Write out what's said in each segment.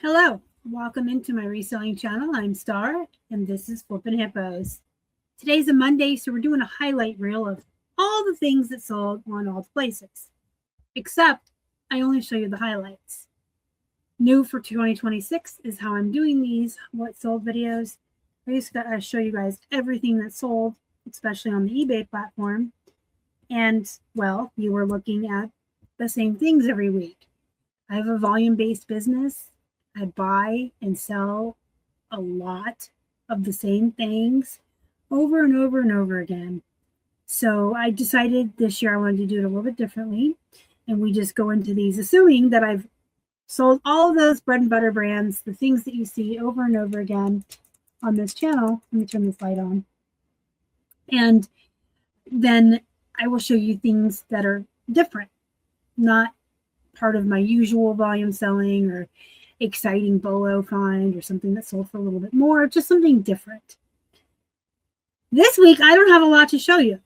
Hello, welcome into my reselling channel. I'm Star, and this is Flippin' Hippos. Today's a Monday, so we're doing a highlight reel of all the things that sold on all the places. Except, I only show you the highlights. New for 2026 is how I'm doing these what sold videos. I just got to show you guys everything that sold, especially on the eBay platform. And, well, you were looking at the same things every week. I have a volume-based business. I buy and sell a lot of the same things over and over and over again. So I decided this year I wanted to do it a little bit differently. And we just go into these assuming that I've sold all of those bread and butter brands, the things that you see over and over again on this channel. Let me turn this light on. And then I will show you things that are different, not part of my usual volume selling or exciting bolo find or something that sold for a little bit more, just something different. This week, I don't have a lot to show you.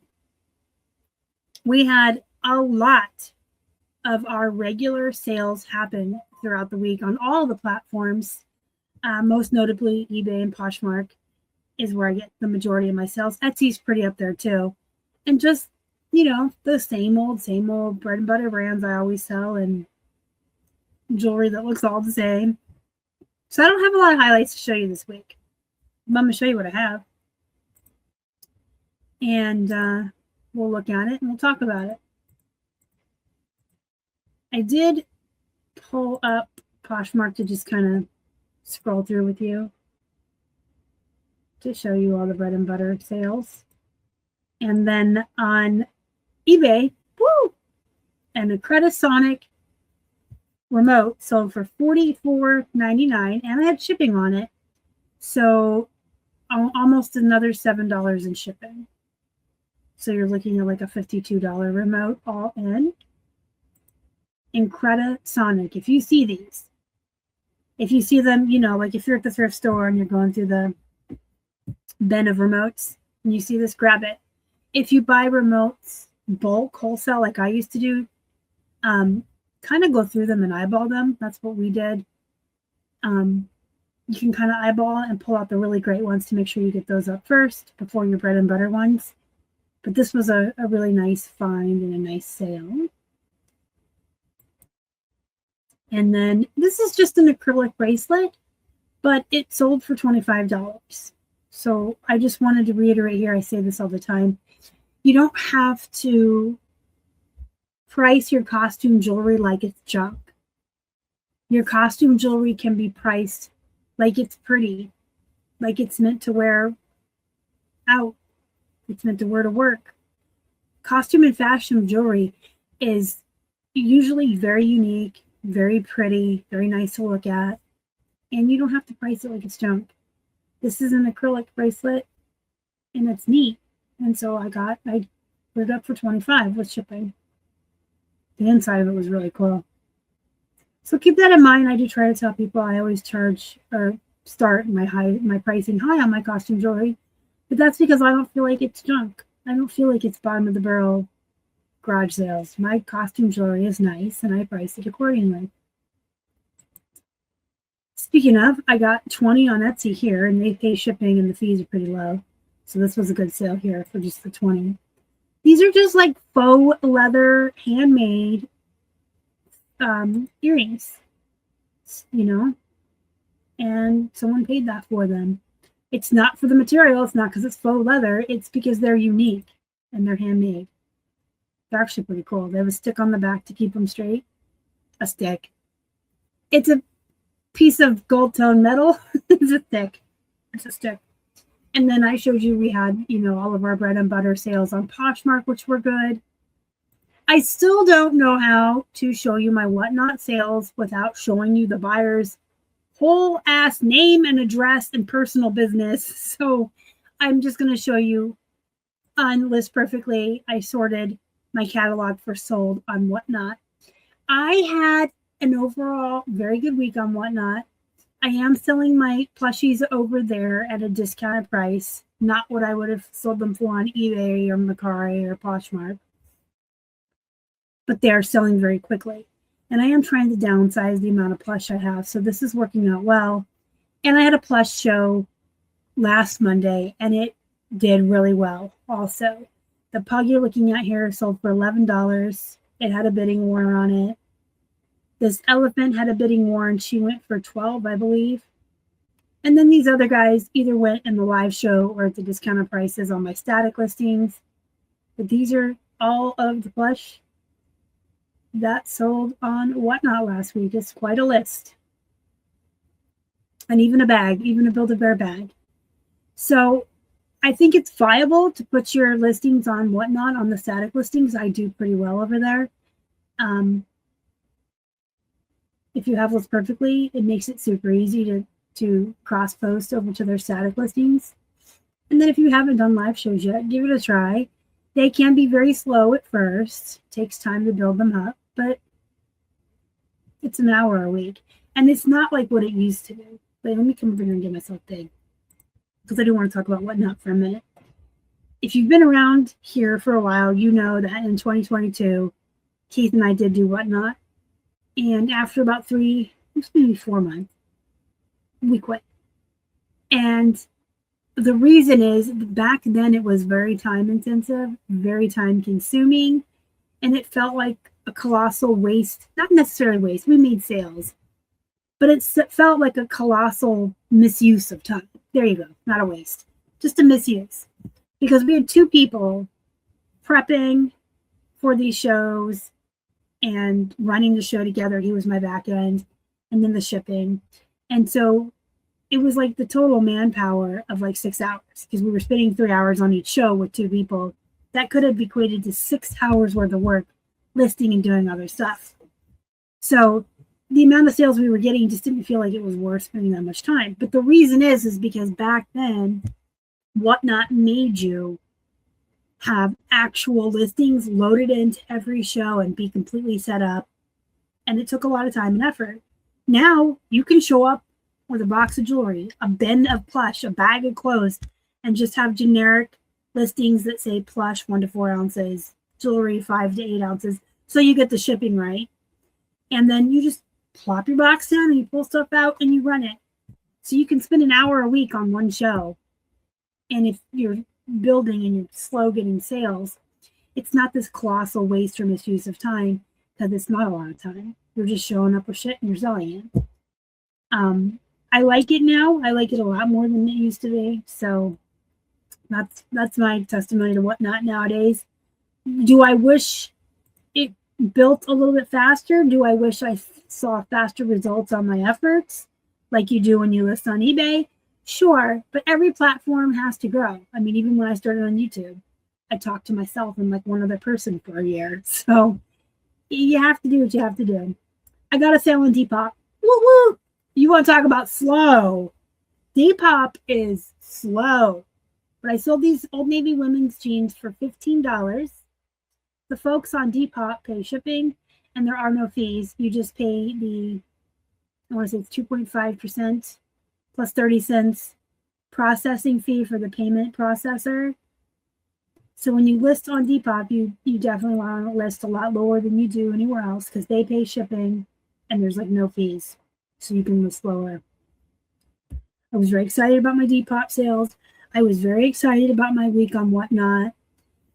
We had a lot of our regular sales happen throughout the week on all the platforms, most notably eBay and Poshmark is where I get the majority of my sales. Etsy's pretty up there too. And just, you know, the same old bread and butter brands I always sell and jewelry that looks all the same. So I don't have a lot of highlights to show you this week. I'm going to show you what I have. And we'll look at it and we'll talk about it. I did pull up Poshmark to just kind of scroll through with you to show you all the bread and butter sales. And then on eBay, woo! And the Credisonic remote sold for $44.99, and I had shipping on it, so almost another $7 in shipping. So you're looking at like a $52 remote all in. In Credisonic, if you see these, if you see them, you know, like if you're at the thrift store and you're going through the bin of remotes and you see this, grab it. If you buy remotes bulk wholesale like I used to do, kind of go through them and eyeball them. That's what we did. You can kind of eyeball and pull out the really great ones to make sure you get those up first before your bread and butter ones. But this was a really nice find and a nice sale. And then this is just an acrylic bracelet, but it sold for $25. So I just wanted to reiterate here, I say this all the time, you don't have to price your costume jewelry like it's junk. Your costume jewelry can be priced like it's pretty, like it's meant to wear out. It's meant to wear to work. Costume and fashion jewelry is usually very unique, very pretty, very nice to look at, and you don't have to price it like it's junk. This is an acrylic bracelet, and it's neat. And so I put it up for $25 with shipping. The inside of it was really cool. So keep that in mind. I do try to tell people I always charge or start my pricing high on my costume jewelry, but that's because I don't feel like it's junk. I don't feel like it's bottom of the barrel garage sales. My costume jewelry is nice and I price it accordingly. Speaking of, I got 20 on Etsy here and they pay shipping and the fees are pretty low. So this was a good sale here for just the 20. These are just like faux leather, handmade earrings, you know, and someone paid that for them. It's not for the material. It's not because it's faux leather. It's because they're unique and they're handmade. They're actually pretty cool. They have a stick on the back to keep them straight. A stick. It's a piece of gold tone metal. It's a stick. It's a stick. And then I showed you we had, you know, all of our bread and butter sales on Poshmark, which were good. I still don't know how to show you my whatnot sales without showing you the buyer's whole ass name and address and personal business. So I'm just going to show you on List Perfectly. I sorted my catalog for sold on Whatnot. I had an overall very good week on Whatnot. I am selling my plushies over there at a discounted price, not what I would have sold them for on eBay or Mercari or Poshmark. But they are selling very quickly. And I am trying to downsize the amount of plush I have. So this is working out well. And I had a plush show last Monday, and it did really well also. The pug you're looking at here sold for $11. It had a bidding war on it. This elephant had a bidding war, and she went for $12, I believe. And then these other guys either went in the live show or at the discounted prices on my static listings. But these are all of the plush that sold on Whatnot last week. It's quite a list. And even a bag, even a Build-A-Bear bag. So I think it's viable to put your listings on Whatnot on the static listings. I do pretty well over there. If you have List Perfectly, it makes it super easy to cross post over to their static listings. And then if you haven't done live shows yet, give it a try. They can be very slow at first. It takes time to build them up, but it's an hour a week. And it's not like what it used to be. But let me come over here and get myself big, because I do want to talk about Whatnot for a minute. If you've been around here for a while, you know that in 2022, Keith and I did do Whatnot. And after about maybe 4 months, we quit. And the reason is back then it was very time intensive, very time consuming, and it felt like a colossal waste. Not necessarily waste, we made sales, but it felt like a colossal misuse of time. There you go, not a waste, just a misuse. Because we had 2 people prepping for these shows and running the show together. He was my back end, and then the shipping. And so it was like the total manpower of like 6 hours, because we were spending 3 hours on each show with 2 people. That could have equated to 6 hours worth of work, listing and doing other stuff. So the amount of sales we were getting just didn't feel like it was worth spending that much time. But the reason is because back then, Whatnot made you have actual listings loaded into every show and be completely set up. And it took a lot of time and effort. Now you can show up with a box of jewelry, a bin of plush, a bag of clothes, and just have generic listings that say plush 1 to 4 ounces, jewelry 5 to 8 ounces. So you get the shipping right. And then you just plop your box down and you pull stuff out and you run it. So you can spend an hour a week on one show. And if you're building and you're slow getting sales, it's not this colossal waste or misuse of time, because it's not a lot of time. You're just showing up with shit and you're selling it. I like it now. I like it a lot more than it used to be. So that's my testimony to Whatnot nowadays. Do I wish it built a little bit faster? Do I wish I saw faster results on my efforts, like you do when you list on eBay? Sure, but every platform has to grow. I mean, even when I started on YouTube, I talked to myself and like one other person for a year. So you have to do what you have to do. I got a sale on Depop. Woo woo! You want to talk about slow? Depop is slow. But I sold these Old Navy women's jeans for $15. The folks on Depop pay shipping, and there are no fees. You just pay I want to say it's 2.5%. plus 30 cents processing fee for the payment processor. So when you list on Depop, you definitely want to list a lot lower than you do anywhere else, because they pay shipping and there's like no fees. So you can list lower. I was very excited about my Depop sales. I was very excited about my week on Whatnot.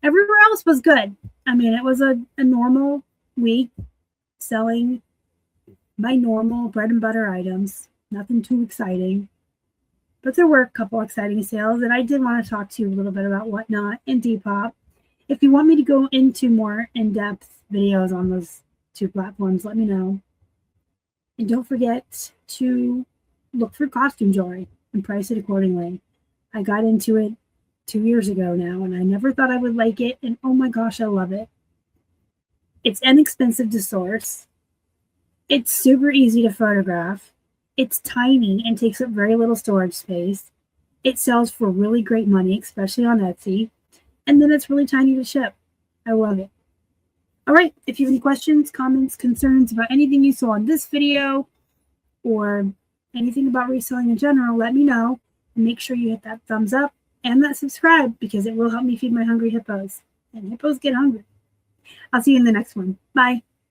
Everywhere else was good. I mean, it was a normal week selling my normal bread and butter items. Nothing too exciting, but there were a couple exciting sales, and I did want to talk to you a little bit about Whatnot and Depop. If you want me to go into more in-depth videos on those 2 platforms, let me know. And don't forget to look for costume jewelry and price it accordingly. I got into it 2 years ago now, and I never thought I would like it, and oh my gosh, I love it. It's inexpensive to source. It's super easy to photograph. It's tiny and takes up very little storage space. It sells for really great money, especially on Etsy. And then it's really tiny to ship. I love it. All right. If you have any questions, comments, concerns about anything you saw in this video or anything about reselling in general, let me know. And make sure you hit that thumbs up and that subscribe, because it will help me feed my hungry hippos. And hippos get hungry. I'll see you in the next one. Bye.